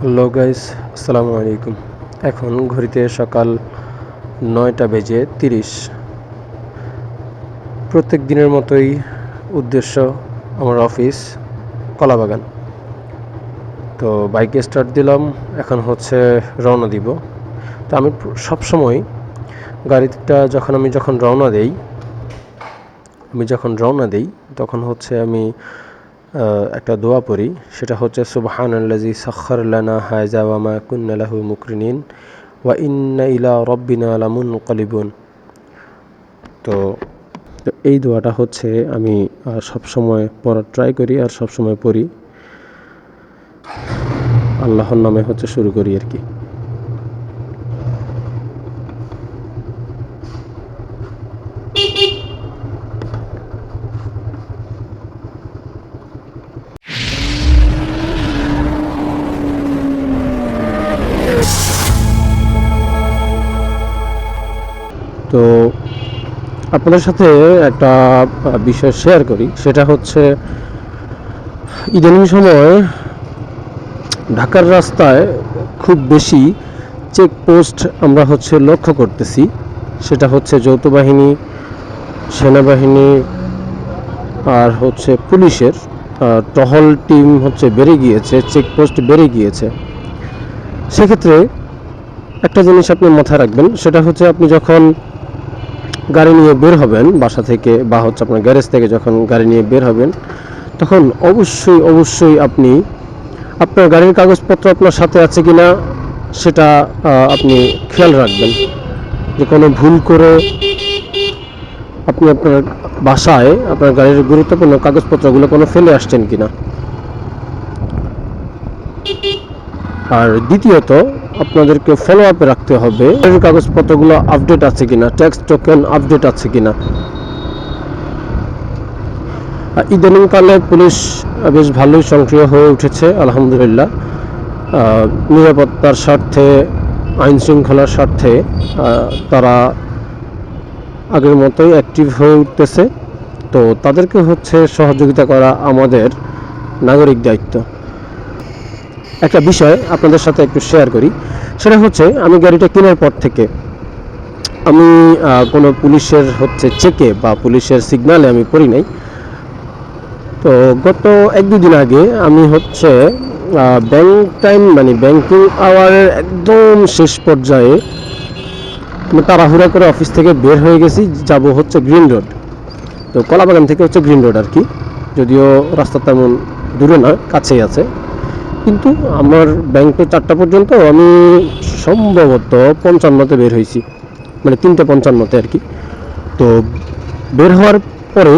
Hello guys, আসসালামু আলাইকুম। এখন ঘড়িতে সকাল 9টা বেজে 30। প্রত্যেক দিনের মতোই উদ্দেশ্য আমার অফিস কলাবাগান। তো বাইকে স্টার্ট দিলাম, এখন হচ্ছে রওনা দিব। তো আমি সবসময় গাড়িটা যখন রওনা দেই তখন হচ্ছে আমি একটা দোয়া পড়ি। সেটা হচ্ছে সুবহানাল্লাযী সাখখার লানা হাযা ওয়া মা কুন্না লাহু মুকরিনিন ওয়া ইন্না ইলা রাব্বিনা লামুনকালিবুন। তো এই দোয়াটা হচ্ছে আমি সবসময় পড়ার ট্রাই করি আর সবসময় পড়ি। আল্লাহর নামে হচ্ছে শুরু করি আর কি। তো আপনাদের সাথে একটা বিষয় শেয়ার করি, সেটা হচ্ছে ইদানিং সময় ঢাকার রাস্তায় খুব বেশি চেকপোস্ট আমরা হচ্ছে লক্ষ্য করতেছি। সেটা হচ্ছে যৌথ বাহিনী, সেনাবাহিনী আর হচ্ছে পুলিশের টহল টিম হচ্ছে বেড়ে গিয়েছে, চেকপোস্ট বেড়ে গিয়েছে। সেক্ষেত্রে একটা জিনিস আপনি মাথায় রাখবেন, সেটা হচ্ছে আপনি যখন গাড়ি নিয়ে বের হবেন বাসা থেকে বা হচ্ছে আপনার গ্যারেজ থেকে যখন গাড়ি নিয়ে বের হবেন, তখন অবশ্যই আপনি আপনার গাড়ির কাগজপত্র আপনার সাথে আছে কিনা সেটা আপনি খেয়াল রাখবেন। যে কোনো ভুল করে আপনি আপনার বাসায় আপনার গাড়ির গুরুত্বপূর্ণ কাগজপত্রগুলো কোনো ফেলে আসছেন কিনা। আর দ্বিতীয়ত আপনাদেরকে ফলো আপে রাখতে হবে গাড়ির কাগজপত্রগুলো আপডেট আছে কিনা, ট্যাক্স টোকেন আপডেট আছে কিনা। ইদানিংকালে পুলিশ বেশ ভালোই সক্রিয় হয়ে উঠেছে আলহামদুলিল্লাহ। নিরাপত্তার স্বার্থে, আইন শৃঙ্খলার স্বার্থে তারা আগের মতোই অ্যাক্টিভ হয়ে উঠতেছে। তো তাদেরকে হচ্ছে সহযোগিতা করা আমাদের নাগরিক দায়িত্ব। একটা বিষয় আপনাদের সাথে একটু শেয়ার করি, সেটা হচ্ছে আমি গাড়িটা কেনার পর থেকে আমি কোনো পুলিশের হচ্ছে চেকে বা পুলিশের সিগনালে আমি পড়ি নাই। তো গত 1-2 দিন আগে আমি হচ্ছে ব্যাংক টাইম মানে ব্যাংকিং আওয়ারের একদম শেষ পর্যায়ে আমি তাড়াহুড়া করে অফিস থেকে বের হয়ে গেছি, যাব হচ্ছে গ্রিন রোড। তো কলাবাগান থেকে হচ্ছে গ্রিন রোড আর কি, যদিও রাস্তা তেমন দূরে না, কাছেই আছে। কিন্তু আমার ব্যাংকে 4টা পর্যন্ত আমি সম্ভবত 55তে বের হয়েছি, মানে 3:55 আর কি। তো বের হওয়ার পরে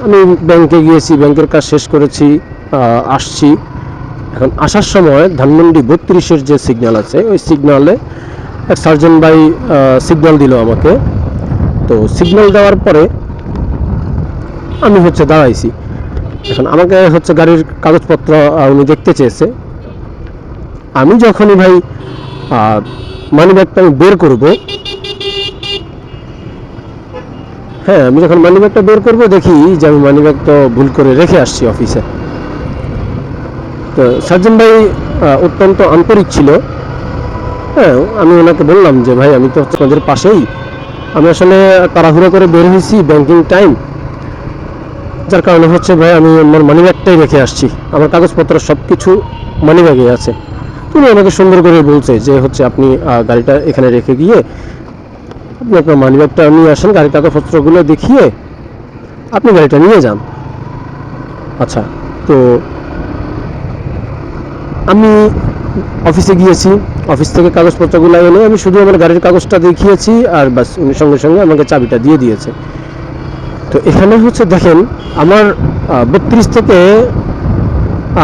আমি ব্যাংকে গিয়েছি, ব্যাংকের কাজ শেষ করেছি, আসছি। এখন আসার সময় ধানমন্ডি 32-এর যে সিগন্যাল আছে, ওই সিগন্যালে এক সার্জেন্ট ভাই সিগন্যাল দিল আমাকে। তো সিগন্যাল দেওয়ার পরে আমি হচ্ছে দাঁড়াইছি। এখন আমাকে হচ্ছে গাড়ির কাগজপত্র উনি দেখতে চেয়েছে। আমি যখনই ভাই মানিব্যাগটা আমি বের করব, আমি যখন মানিব্যাগটা বের করব দেখি যে আমি মানিব্যাগ তো ভুল করে রেখে আসছি অফিসে। তো সার্জেন্ট ভাই অত্যন্ত আন্তরিক ছিল। আমি ওনাকে বললাম যে ভাই আমি তো হচ্ছে আমাদের পাশেই, আমি আসলে তাড়াহুড়ো করে বের হয়েছি, ব্যাংকিং টাইম, যার কারণে হচ্ছে ভাই আমি আমার মানিব্যাগটাই রেখে আসছি, আমার কাগজপত্র সব কিছু মানিব্যাগে আছে। তুমি আমাকে সুন্দর করে বলছে যে হচ্ছে আপনি গাড়িটা এখানে রেখে গিয়ে আপনি আপনার মানিব্যাগটা নিয়ে আসেন, গাড়ির কাগজপত্রগুলো দেখিয়ে আপনি গাড়িটা নিয়ে যান। আচ্ছা, তো আমি অফিসে গিয়েছি, অফিস থেকে কাগজপত্রগুলো এনে আমি শুধু আমার গাড়ির কাগজটা দেখিয়েছি আর বাস, উনি সঙ্গে সঙ্গে আমাকে চাবিটা দিয়ে দিয়েছে। তো এখানে হচ্ছে দেখেন আমার 32 থেকে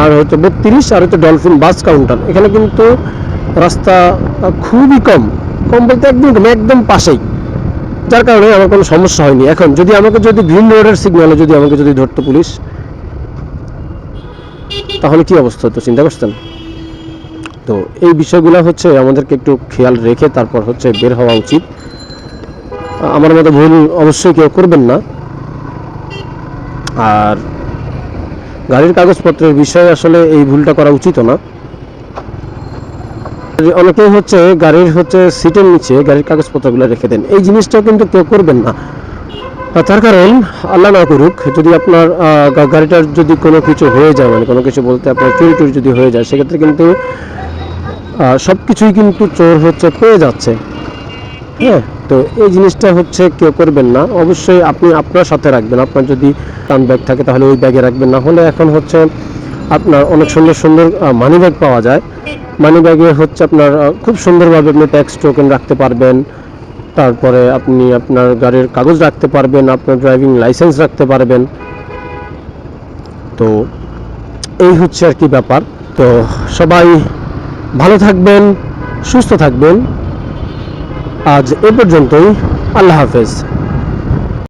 আর হচ্ছে 32 আর হচ্ছে ডলফিন বাস কাউন্টার, এখানে কিন্তু রাস্তা খুবই কম বলতে একদম পাশেই, যার কারণে আমার কোনো সমস্যা হয়নি। এখন যদি গ্রিন রোডের সিগন্যালে যদি আমাকে ধরতো পুলিশ, তাহলে কি অবস্থা হতো চিন্তা করছেন? তো এই বিষয়গুলো হচ্ছে আমাদেরকে একটু খেয়াল রেখে তারপর হচ্ছে বের হওয়া উচিত। আমার মতো ভুল অবশ্যই কেউ করবেন না। আর গাড়ির কাগজপত্রের বিষয়ে আসলে এই ভুলটা করা উচিত না। অনেকেই হচ্ছে গাড়ির হচ্ছে সিটের নিচে গাড়ির কাগজপত্রগুলো রেখে দেন, এই জিনিসটাও কিন্তু কেউ করবেন না। তার কারণ আল্লাহ না করুক, যদি আপনার গাড়িটার যদি কোনো কিছু হয়ে যায়, মানে কোনো কিছু বলতে আপনার চুরি টুরি যদি হয়ে যায়, সেক্ষেত্রে কিন্তু সব কিছুই কিন্তু চোর হচ্ছে পেয়ে যাচ্ছে। হ্যাঁ, তো এই জিনিসটা হচ্ছে কেউ করবেন না। অবশ্যই আপনি আপনার সাথে রাখবেন। আপনার যদি টান ব্যাগ থাকে তাহলে ওই ব্যাগে রাখবেন, না হলে এখন হচ্ছে আপনার অনেক সুন্দর সুন্দর মানি ব্যাগ পাওয়া যায়। মানি ব্যাগে হচ্ছে আপনার খুব সুন্দরভাবে আপনি ট্যাক্স টোকেন রাখতে পারবেন, তারপরে আপনি আপনার গাড়ির কাগজ রাখতে পারবেন, আপনার ড্রাইভিং লাইসেন্স রাখতে পারবেন। তো এই হচ্ছে আর কি ব্যাপার। তো সবাই ভালো থাকবেন, সুস্থ থাকবেন। আজ এ পর্যন্তই। আল্লাহ হাফেজ।